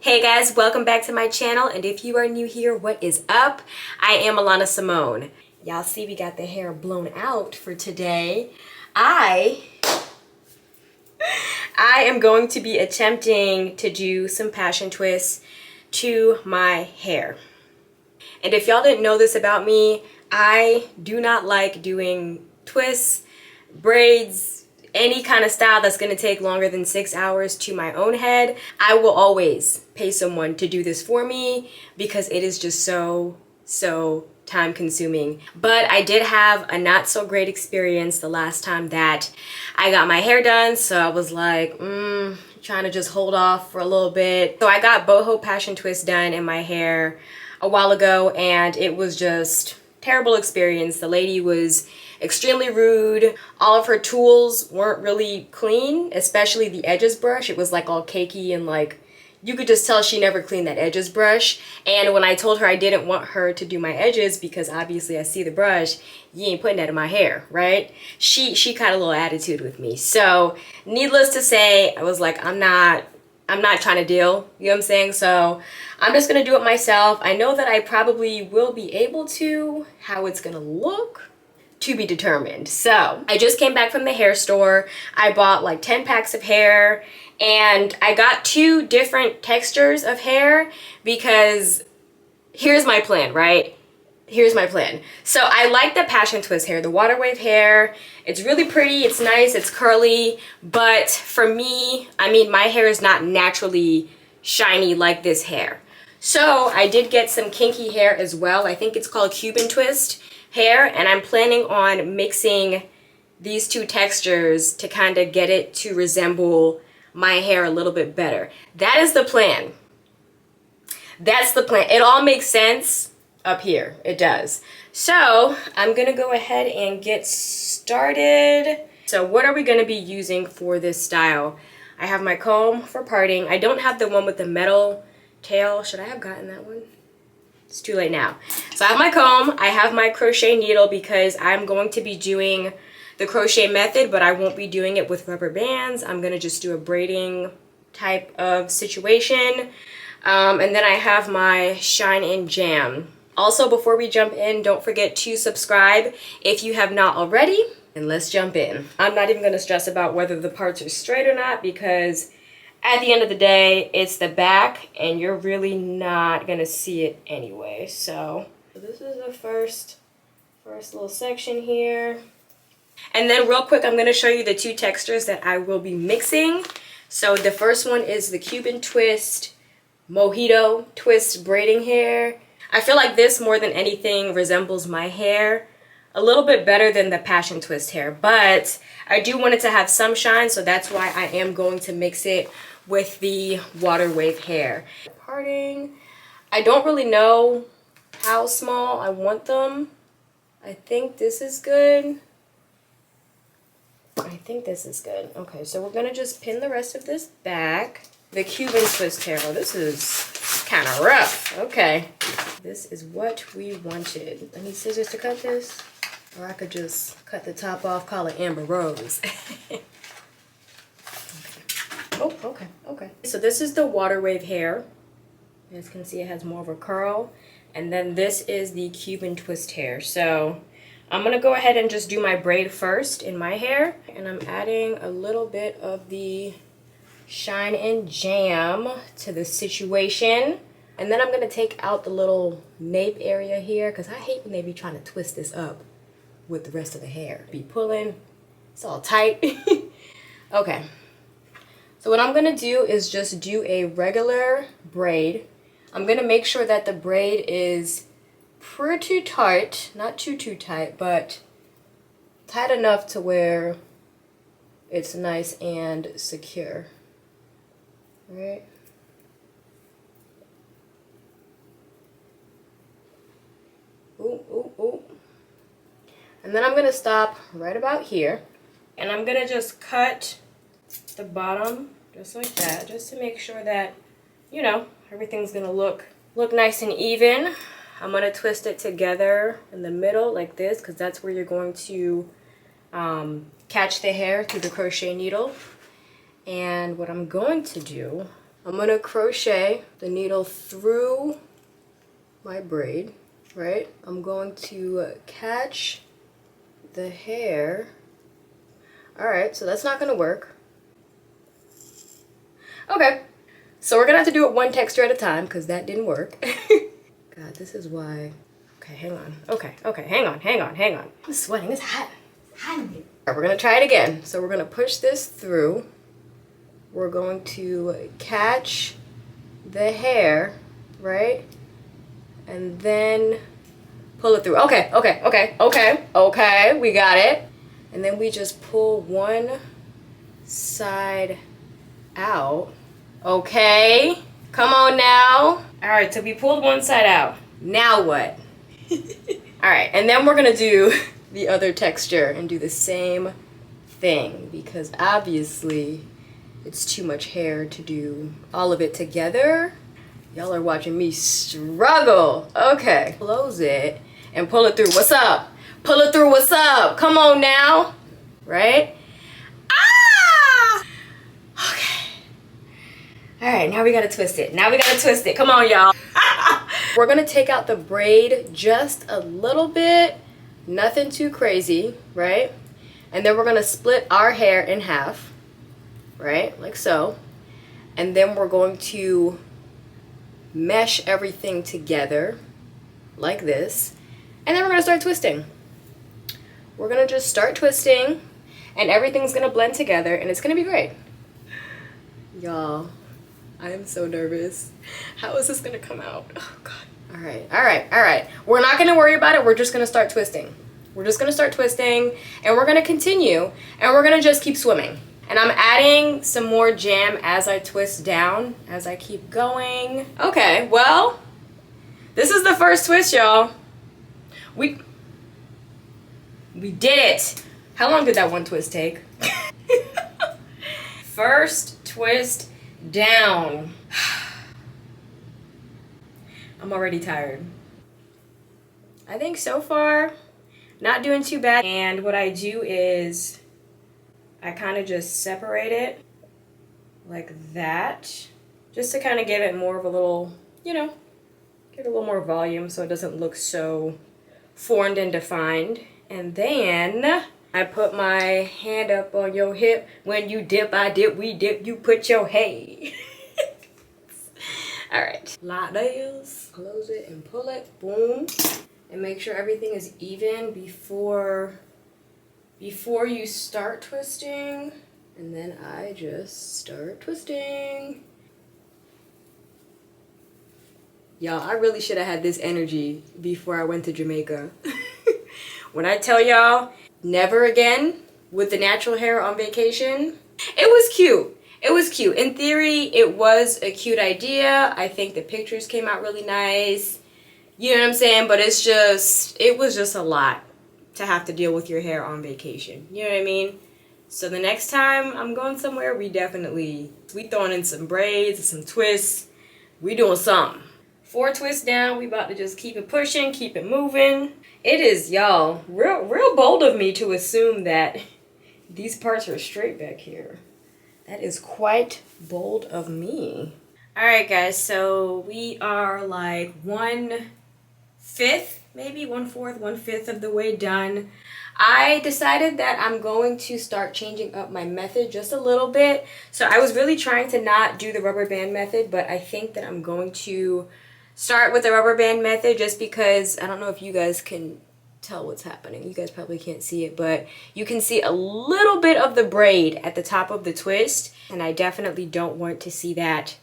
Hey guys, welcome back to my channel, and if you are new here, what is up? I am Alana Simone. Y'all see we got the hair blown out for today. I am going to be attempting to do some passion twists to my hair. And if y'all didn't know this about me, I do not like doing twists, braids, any kind of style that's going to take longer than 6 hours to my own head. I will always pay someone to do this for me because it is just so time consuming. But I did have a not so great experience the last time that I got my hair done, so I was like, trying to just hold off for a little bit. So I got boho passion twist done in my hair a while ago, and it was just terrible experience. The lady was extremely rude. All of her tools weren't really clean, especially the edges brush. It was like all cakey and like you could just tell she never cleaned that edges brush. And when I told her I didn't want her to do my edges because obviously I see the brush, you ain't putting that in my hair, right? She got a little attitude with me. So needless to say, I was like, I'm not trying to deal, you know what I'm saying? So I'm just gonna do it myself. I know that I probably will be able to. How it's gonna look, to be determined. So I just came back from the hair store. I bought like 10 packs of hair, and I got 2 different textures of hair because here's my plan, right? Here's my plan. So I like the passion twist hair, the water wave hair. It's really pretty, it's nice, it's curly, but for me, I mean, my hair is not naturally shiny like this hair. So I did get some kinky hair as well. I think it's called Cuban twist hair, and I'm planning on mixing these 2 textures to kind of get it to resemble my hair a little bit better. That is the plan. That's the plan. It all makes sense up here. It does. So I'm gonna go ahead and get started. So what are we gonna be using for this style? I have my comb for parting. I don't have the one with the metal tail. Should I have gotten that one? It's too late now. So I have my comb, I have my crochet needle because I'm going to be doing the crochet method, but I won't be doing it with rubber bands. I'm gonna just do a braiding type of situation. And then I have my Shine and Jam. Also, before we jump in, don't forget to subscribe if you have not already, and let's jump in. I'm not even gonna stress about whether the parts are straight or not because at the end of the day, it's the back and you're really not gonna see it anyway. So this is the first little section here. And then real quick, I'm gonna show you the 2 textures that I will be mixing. So the first one is the Cuban twist mojito twist braiding hair. I feel like this more than anything resembles my hair a little bit better than the passion twist hair, but I do want it to have some shine, so that's why I am going to mix it with the water wave hair. Parting, I don't really know how small I want them. I think this is good. I think this is good. Okay, so we're gonna just pin the rest of this back. The Cuban twist hair, oh, this is kind of rough. Okay, this is what we wanted. I need scissors to cut this, or I could just cut the top off, call it Amber Rose. Oh, okay. So this is the water wave hair. As you can see, it has more of a curl. And then this is the Cuban twist hair. So I'm gonna go ahead and just do my braid first in my hair. And I'm adding a little bit of the Shine and Jam to the situation. And then I'm gonna take out the little nape area here because I hate when they be trying to twist this up with the rest of the hair. Be pulling, it's all tight. Okay. So what I'm gonna do is just do a regular braid. I'm gonna make sure that the braid is pretty tight, not too tight, but tight enough to where it's nice and secure. All right. Ooh. And then I'm gonna stop right about here, and I'm gonna just cut the bottom just like that, just to make sure that, you know, everything's gonna look nice and even. I'm gonna twist it together in the middle like this because that's where you're going to catch the hair through the crochet needle. And what I'm going to do, I'm gonna crochet the needle through my braid, right? I'm going to catch the hair. All right, so that's not gonna work. Okay, so we're gonna have to do it one texture at a time because that didn't work. God, this is why. Okay, hang on. Okay, hang on. I'm sweating, it's hot. It's hot in here. All right, we're gonna try it again. So we're gonna push this through. We're going to catch the hair, right? And then pull it through. Okay, we got it. And then we just pull one side out. Okay, come on now. All right, so we pulled one side out. Now what? All right, and then we're gonna do the other texture and do the same thing because obviously it's too much hair to do all of it together. Y'all are watching me struggle. Okay, close it and pull it through. What's up? Pull it through, what's up? Come on now, right? Ah! Okay. All right, now we gotta twist it. Come on, y'all. We're gonna take out the braid just a little bit, nothing too crazy, right? And then we're gonna split our hair in half, right? Like so. And then we're going to mesh everything together like this. And then we're gonna start twisting. We're gonna just start twisting and everything's gonna blend together and it's gonna be great. Y'all, I am so nervous. How is this gonna come out? Oh God. All right. We're not gonna worry about it. We're just gonna start twisting. And we're gonna continue and we're gonna just keep swimming. And I'm adding some more jam as I twist down, as I keep going. Okay, well, this is the first twist, y'all. We did it. How long did that one twist take? First twist down. I'm already tired. I think so far, not doing too bad. And what I do is I kind of just separate it like that, just to kind of give it more of a little, you know, give it a little more volume so it doesn't look so formed and defined. And then I put my hand up on your hip. When you dip, I dip, we dip, you put your hey. All right, like this. Close it and pull it, boom. And make sure everything is even before you start twisting. And then I just start twisting. Y'all, I really should have had this energy before I went to Jamaica. When I tell y'all, never again with the natural hair on vacation. It was cute. In theory, it was a cute idea. I think the pictures came out really nice. You know what I'm saying? But it was just a lot to have to deal with your hair on vacation. You know what I mean? So the next time I'm going somewhere, we throwing in some braids, some twists. We doing something. 4 twists down, we about to just keep it pushing, keep it moving. It is, y'all, real bold of me to assume that these parts are straight back here. That is quite bold of me. All right, guys, so we are like 1/5, maybe 1/4, 1/5 of the way done. I decided that I'm going to start changing up my method just a little bit. So I was really trying to not do the rubber band method, but I think that I'm going to start with the rubber band method just because I don't know if you guys can tell what's happening. You guys probably can't see it, but you can see a little bit of the braid at the top of the twist, and I definitely don't want to see that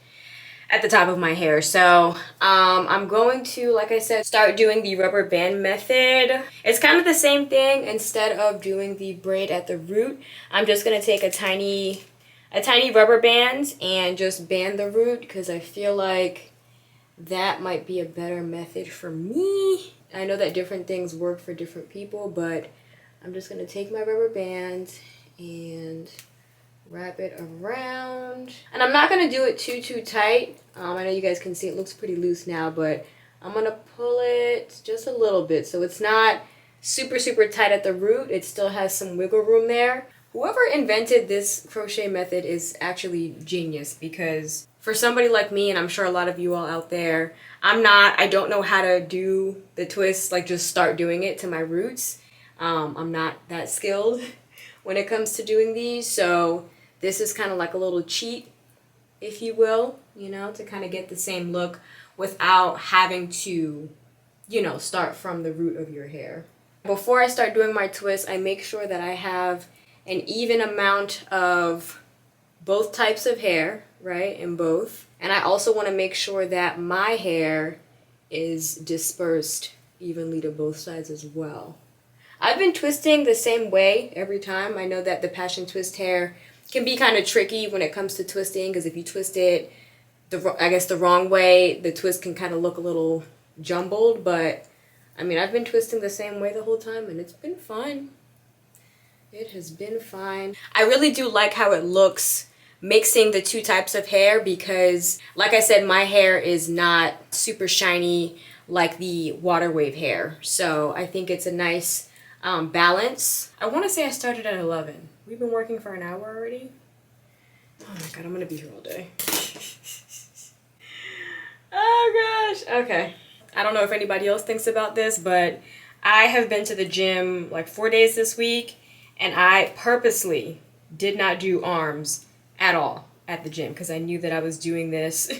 at the top of my hair. So I'm going to, like I said, start doing the rubber band method. It's kind of the same thing. Instead of doing the braid at the root, I'm just going to take a tiny rubber band and just band the root because I feel like that might be a better method for me. I know that different things work for different people, but I'm just going to take my rubber band and wrap it around. And I'm not going to do it too tight. I know you guys can see it looks pretty loose now, but I'm going to pull it just a little bit so it's not super tight at the root. It still has some wiggle room there. Whoever invented this crochet method is actually genius because For somebody like me, and I'm sure a lot of you all out there, I don't know how to do the twist, like just start doing it to my roots. I'm not that skilled when it comes to doing these, so this is kind of like a little cheat, if you will, you know, to kind of get the same look without having to, you know, start from the root of your hair. Before I start doing my twist, I make sure that I have an even amount of both types of hair, right, in both. And I also want to make sure that my hair is dispersed evenly to both sides as well. I've been twisting the same way every time. I know that the passion twist hair can be kind of tricky when it comes to twisting, because if you twist it, the wrong way, the twist can kind of look a little jumbled. But I mean, I've been twisting the same way the whole time, and it's been fine. It has been fine. I really do like how it looks mixing the two types of hair, because like I said, my hair is not super shiny like the water wave hair. So I think it's a nice balance. I want to say I started at 11. We've been working for an hour already. Oh my god, I'm gonna be here all day. Oh gosh. Okay. I don't know if anybody else thinks about this, but I have been to the gym like 4 days this week, and I purposely did not do arms at all at the gym because I knew that I was doing this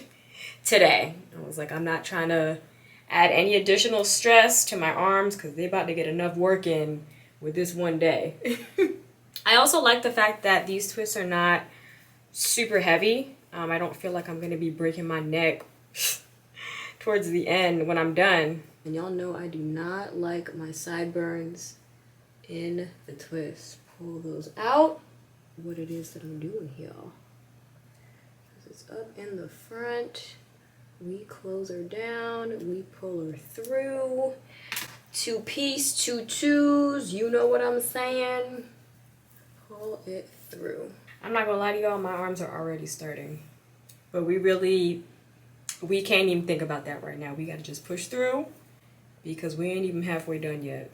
today. I was like, I'm not trying to add any additional stress to my arms because they're about to get enough work in with this one day. I also like the fact that these twists are not super heavy. I don't feel like I'm going to be breaking my neck towards the end when I'm done. And y'all know I do not like my sideburns in the twist. Pull those out. What it is that I'm doing here. It's up in the front. We close her down. We pull her through. 2-piece, 2 twos. You know what I'm saying? Pull it through. I'm not gonna lie to y'all, my arms are already starting. But we can't even think about that right now. We gotta just push through because we ain't even halfway done yet.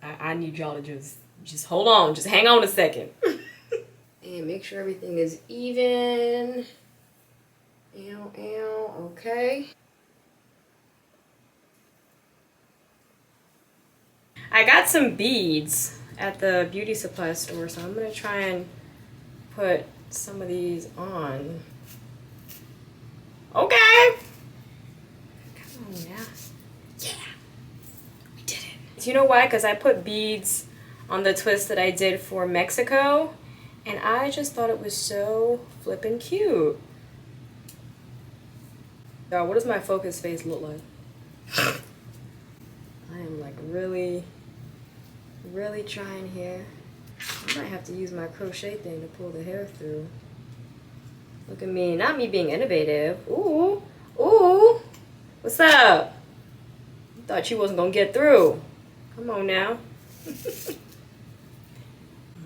I need y'all to just hold on. Just hang on a second. And make sure everything is even. Ow, ow, okay. I got some beads at the beauty supply store, so I'm gonna try and put some of these on. Okay. Come on now. Yeah. We did it. You know why? Because I put beads on the twist that I did for Mexico, and I just thought it was so flippin' cute. Y'all, what does my focus face look like? I am like really trying here. I might have to use my crochet thing to pull the hair through. Look at me, not me being innovative. Ooh, ooh, what's up? Thought you wasn't gonna get through. Come on now.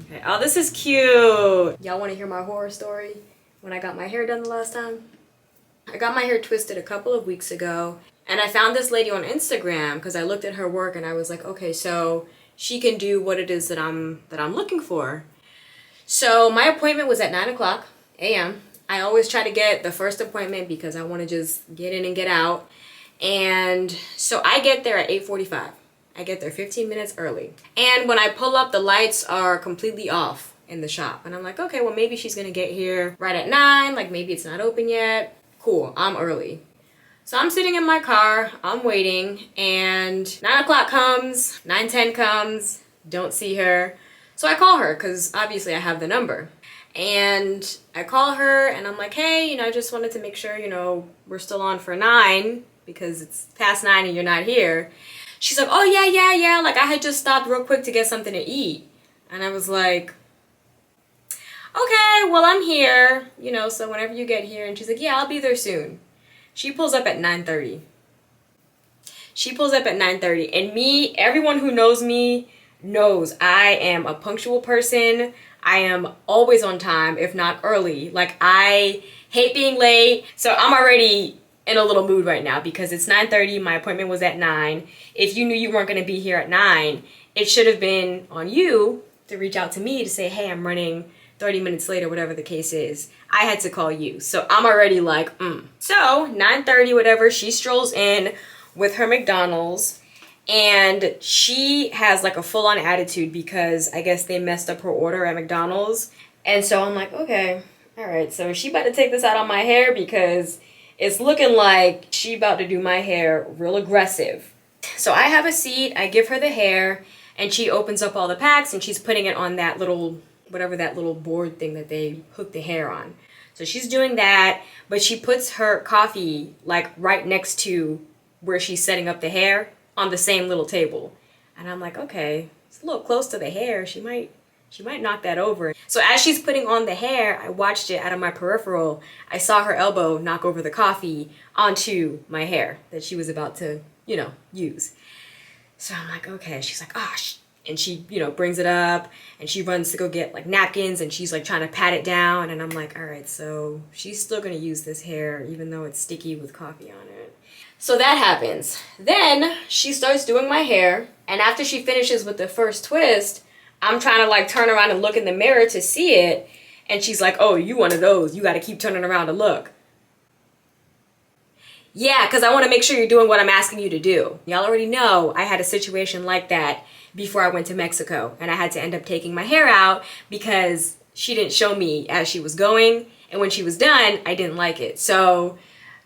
Okay, oh, this is cute. Y'all wanna hear my horror story when I got my hair done the last time? I got my hair twisted a couple of weeks ago, and I found this lady on Instagram because I looked at her work and I was like, okay, so she can do what it is that I'm looking for. So my appointment was at 9 a.m. I always try to get the first appointment because I want to just get in and get out. And so I get there at 8:45. I get there 15 minutes early. And when I pull up, the lights are completely off in the shop. And I'm like, okay, well, maybe she's going to get here right at 9. Like, maybe it's not open yet. Cool, I'm early. So I'm sitting in my car, I'm waiting, and 9 o'clock comes, 9:10 comes, don't see her. So I call her, because obviously I have the number. And I call her, and I'm like, hey, I just wanted to make sure, we're still on for 9, because it's past 9 and you're not here. She's like, oh, yeah, like I had just stopped real quick to get something to eat. And I was like, okay, well, I'm here, so whenever you get here. And she's like, yeah, I'll be there soon. She pulls up at 9:30. She pulls up at 9:30. And everyone who knows me knows I am a punctual person. I am always on time, if not early. Like, I hate being late. So I'm already in a little mood right now because it's 9:30. My appointment was at 9. If you knew you weren't going to be here at 9, it should have been on you to reach out to me to say, hey, I'm running 30 minutes later, whatever the case is, I had to call you. So I'm already like, So 9:30, whatever, she strolls in with her McDonald's, and she has like a full-on attitude because I guess they messed up her order at McDonald's. And so I'm like, okay, all right, so she about to take this out on my hair because it's looking like she about to do my hair real aggressive. So I have a seat, I give her the hair, and she opens up all the packs and she's putting it on that little, whatever that little board thing that they hook the hair on. So she's doing that, but she puts her coffee like right next to where she's setting up the hair on the same little table. And I'm like, okay, it's a little close to the hair. She might knock that over. So as she's putting on the hair, I watched it out of my peripheral. I saw her elbow knock over the coffee onto my hair that she was about to, use. So I'm like, okay. She's like, oh, and she, brings it up and she runs to go get like napkins and she's like trying to pat it down. And I'm like, all right, so she's still gonna use this hair even though it's sticky with coffee on it. So that happens. Then she starts doing my hair. And after she finishes with the first twist, I'm trying to like turn around and look in the mirror to see it. And she's like, oh, you one of those. You got to keep turning around to look. Yeah, because I want to make sure you're doing what I'm asking you to do. Y'all already know I had a situation like that before I went to Mexico. And I had to end up taking my hair out because she didn't show me as she was going. And when she was done, I didn't like it. So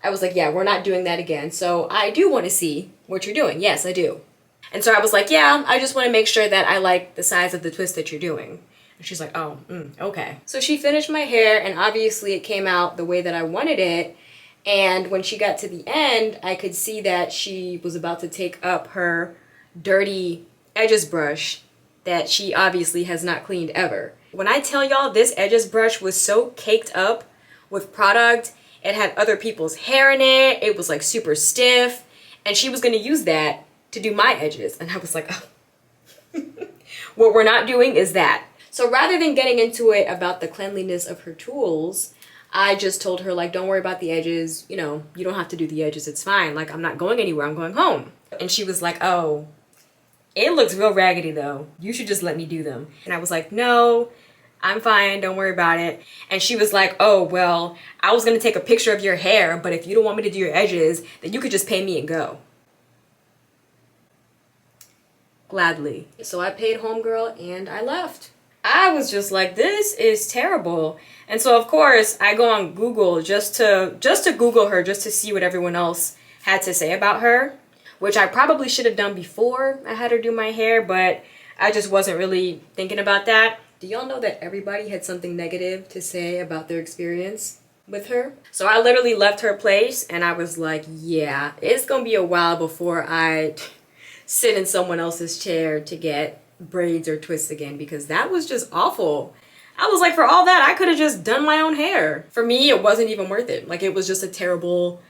I was like, yeah, we're not doing that again. So I do want to see what you're doing. Yes, I do. And so I was like, yeah, I just want to make sure that I like the size of the twist that you're doing. And she's like, oh, okay. So she finished my hair and obviously it came out the way that I wanted it. And when she got to the end, I could see that she was about to take up her dirty edges brush that she obviously has not cleaned ever. When I tell y'all this edges brush was so caked up with product, it had other people's hair in it, it was like super stiff, and she was gonna use that to do my edges. And I was like, oh. What we're not doing is that. So rather than getting into it about the cleanliness of her tools, I just told her, like, don't worry about the edges. You don't have to do the edges. It's fine. Like, I'm not going anywhere. I'm going home. And she was like, oh, it looks real raggedy, though. You should just let me do them. And I was like, no, I'm fine. Don't worry about it. And she was like, oh, well, I was going to take a picture of your hair, but if you don't want me to do your edges, then you could just pay me and go. Gladly. So I paid homegirl and I left. I was just like, this is terrible. And so of course I go on Google just to Google her, just to see what everyone else had to say about her, which I probably should have done before I had her do my hair, but I just wasn't really thinking about that. Do y'all know that everybody had something negative to say about their experience with her? So I literally left her place and I was like, yeah, it's gonna be a while before I sit in someone else's chair to get braids or twists again, because that was just awful. I was like, for all that, I could have just done my own hair. For me, it wasn't even worth it. Like, it was just a terrible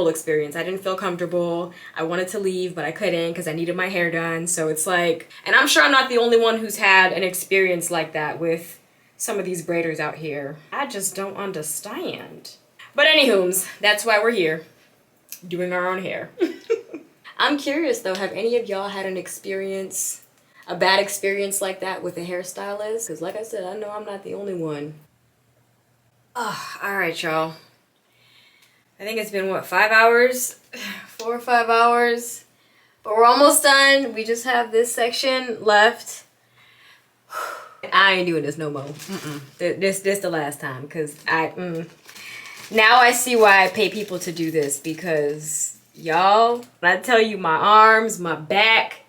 experience. I didn't feel comfortable. I wanted to leave, but I couldn't because I needed my hair done. So it's like, and I'm sure I'm not the only one who's had an experience like that with some of these braiders out here. I just don't understand. But anywho's, that's why we're here, doing our own hair. I'm curious though, have any of y'all had an experience, a bad experience like that with a hairstylist? Because like I said, I know I'm not the only one. Oh, all right, y'all. I think it's been, what, 5 hours? 4 or 5 hours. But we're almost done. We just have this section left. I ain't doing this no more. This the last time, because now I see why I pay people to do this, because y'all, when I tell you my arms, my back,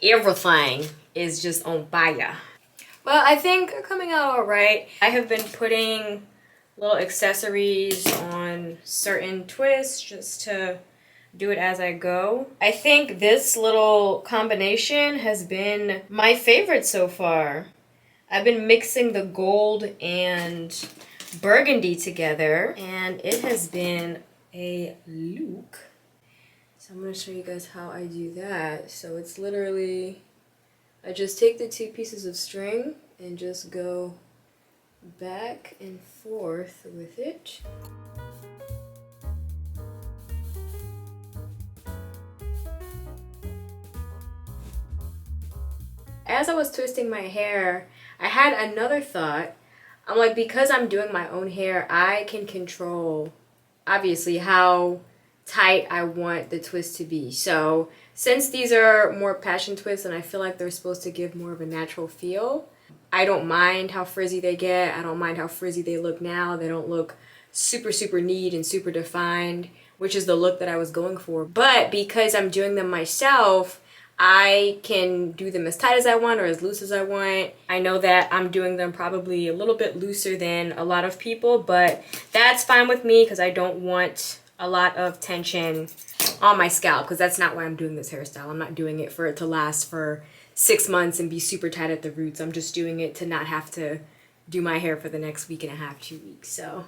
everything is just on fire. Well, I think they're coming out all right. I have been putting little accessories on certain twists just to do it as I go. I think this little combination has been my favorite so far. I've been mixing the gold and burgundy together, and it has been a look. So I'm going to show you guys how I do that. So it's literally, I just take the 2 pieces of string and just go back and forth with it. As I was twisting my hair, I had another thought I'm like, because I'm doing my own hair, I can control, obviously, how tight I want the twist to be. So since these are more passion twists and I feel like they're supposed to give more of a natural feel, I don't mind how frizzy they get. I don't mind how frizzy they look now. They don't look super, super neat and super defined, which is the look that I was going for. But because I'm doing them myself, I can do them as tight as I want or as loose as I want. I know that I'm doing them probably a little bit looser than a lot of people, but that's fine with me because I don't want a lot of tension on my scalp, because that's not why I'm doing this hairstyle. I'm not doing it for it to last for 6 months and be super tight at the roots. I'm just doing it to not have to do my hair for the next week and a half, 2 weeks. So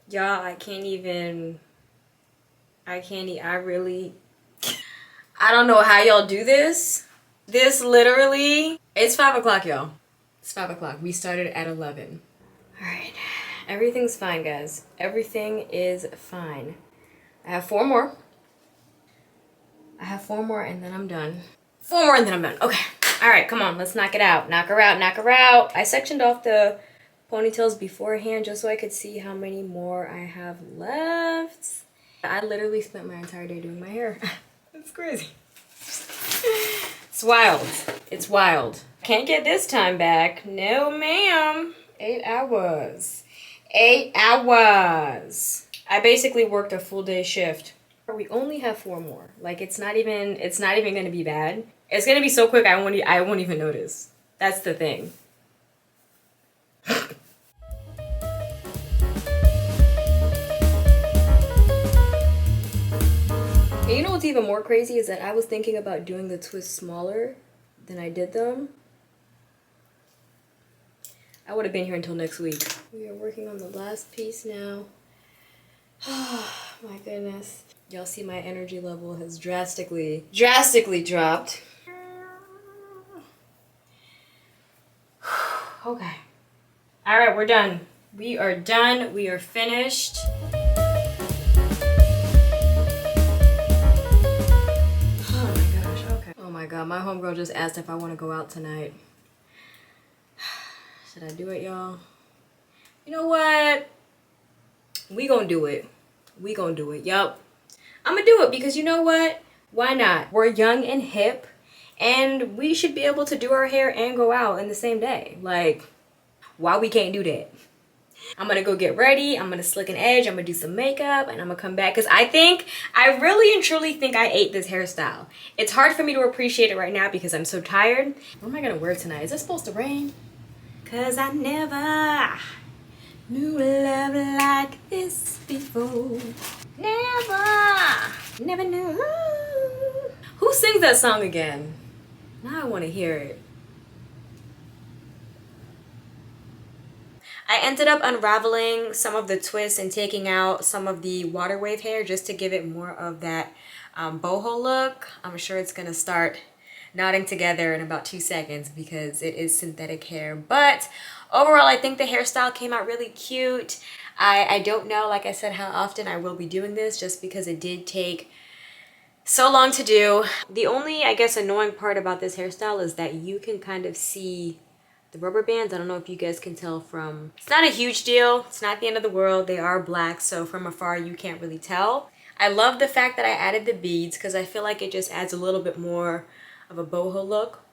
y'all, I really, I don't know how y'all do this. This literally, it's 5 o'clock, y'all. It's 5 o'clock. We started at 11. All right, everything's fine, guys. Everything is fine. I have 4 more. I have 4 more and then I'm done. 4 more and then I'm done. Okay. All right, come on, let's knock it out. Knock her out, knock her out. I sectioned off the ponytails beforehand just so I could see how many more I have left. I literally spent my entire day doing my hair. It's crazy. It's wild. It's wild. Can't get this time back. No, ma'am. 8 hours. 8 hours. I basically worked a full day shift. We only have 4 more. Like, it's not even gonna be bad. It's gonna be so quick I won't even notice. That's the thing. And you know what's even more crazy is that I was thinking about doing the twists smaller than I did them. I would have been here until next week. We are working on the last piece now. Oh my goodness. Y'all see my energy level has drastically dropped. Okay. All right, we're done. We are done. We are finished. Oh my gosh, okay. Oh my God, my homegirl just asked if I want to go out tonight. Should I do it, y'all? You know what? We gonna do it. We gonna do it. Yup. I'm gonna do it because you know what? Why not? We're young and hip and we should be able to do our hair and go out in the same day. Like, why we can't do that? I'm gonna go get ready. I'm gonna slick an edge. I'm gonna do some makeup and I'm gonna come back because I really and truly think I ate this hairstyle. It's hard for me to appreciate it right now because I'm so tired. What am I gonna wear tonight? Is it supposed to rain? Cause I never knew love like this before. Never knew. Who sings that song again? Now I want to hear it. I ended up unraveling some of the twists and taking out some of the water wave hair just to give it more of that boho look. I'm sure it's gonna start knotting together in about 2 seconds because it is synthetic hair. But overall, I think the hairstyle came out really cute. I don't know, like I said, how often I will be doing this just because it did take so long to do. The only, I guess, annoying part about this hairstyle is that you can kind of see the rubber bands. I don't know if you guys can tell from, it's not a huge deal. It's not the end of the world. They are black, so from afar you can't really tell. I love the fact that I added the beads because I feel like it just adds a little bit more of a boho look,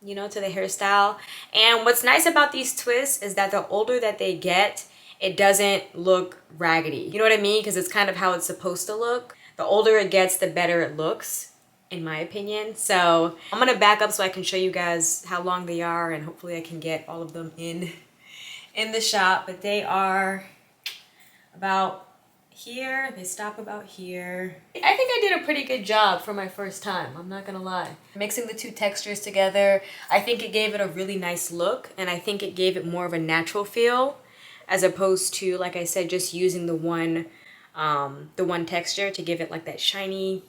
you know, to the hairstyle. And what's nice about these twists is that the older that they get, it doesn't look raggedy. You know what I mean? Because it's kind of how it's supposed to look. The older it gets, the better it looks, in my opinion. So I'm gonna back up so I can show you guys how long they are and hopefully I can get all of them in the shop. But they are about here, they stop about here. I think I did a pretty good job for my first time, I'm not gonna lie. Mixing the two textures together, I think it gave it a really nice look, and I think it gave it more of a natural feel, as opposed to, like I said, just using the one texture to give it like that shiny,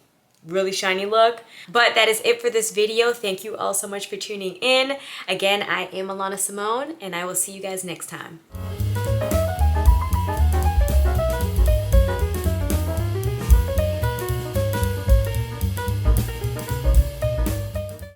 really shiny look. But that is it for this video. Thank you all so much for tuning in. Again, I am Alana Simone, and I will see you guys next time.